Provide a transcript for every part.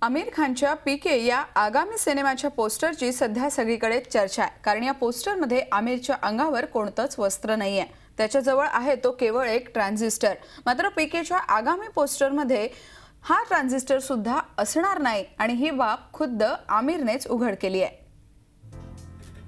आमिर खानच्या पीके या आगामी सिनेमाच्या पोस्टरची सध्या सगळीकडे चर्चा आहे। कारण या पोस्टरमध्ये आमिरच्या अंगावर कोणतंच वस्त्र नाहीये, त्याच्याजवळ आहे तो केवळ एक ट्रान्झिस्टर। मात्र पीकेच्या आगामी पोस्टरमध्ये हा ट्रान्झिस्टर सुद्धा असणार नाही आणि ही बाब खुद्द आमिरनेच उघड केली आहे।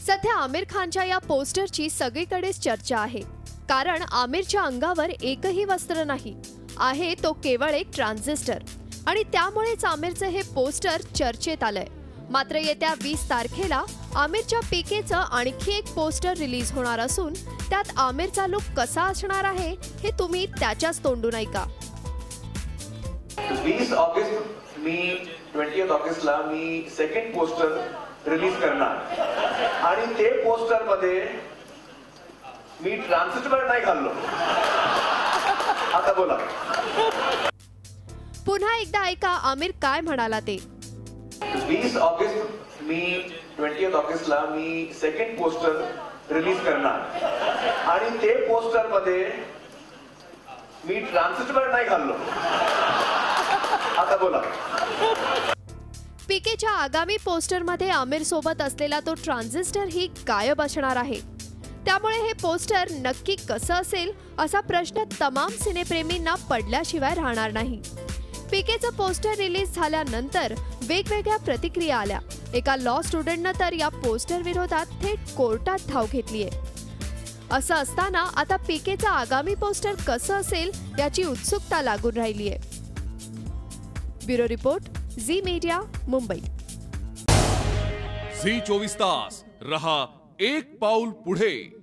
सध्या आमिर खानच्या या पोस्टरची सगळीकडेच चर्चा आहे, कारण आमिरच्या अंगावर एकही वस्त्र नाही, आहे तो केवळ एक ट्रान्झिस्टर आणि त्यामुळेच आमिरचे हे पोस्टर चर्चेत आलंय। मात्र येत्या 20 तारखेला आमिरच्या पीकेचं आणखी एक पोस्टर रिलीज होणार असून त्यात आमिरचा लुक कसा असणार आहे हे तुम्ही त्याच्याच तोंडून ऐका। 20 ऑगस्ट मी 20 ऑगस्टला मी सेकंड पोस्टर रिलीज करणार आणि ते पोस्टर मध्ये मी ट्रान्झिस्टर नाही घाललो। आता बोला, पुन्हा एकदा ऐका आमिर काय म्हणाला ते। 20 ऑगस्ट मी 20 ऑगस्टला मी सेकंड पोस्टर रिलीज करणार आणि ते पोस्टर मध्ये मी ट्रान्झिस्टर नाही घाललो। आता बोला, पीकेच्या आगामी पोस्टरमध्ये आमिर सोबत असलेला तो ट्रान्झिस्टर ही गायब असणार आहे। त्यामुळे हे पोस्टर नक्की कसं असेल असा प्रश्न तमाम सिनेप्रेमींना पडल्याशिवाय राहणार नाही। पीकेचं पोस्टर रिलीज झाल्यानंतर वेगवेगळ्या प्रतिक्रिया आल्या। एका लॉ स्टुडंटनं तर या पोस्टर विरोधात थेट कोर्टात धाव घेतली आहे। असं असताना आता पीकेचं आगामी पोस्टर कसं असेल याची उत्सुकता लागून राहिली आहे। Bureau report, Zee media, Mumbai. Zee 24 तास रहा एक पाऊल पुढे।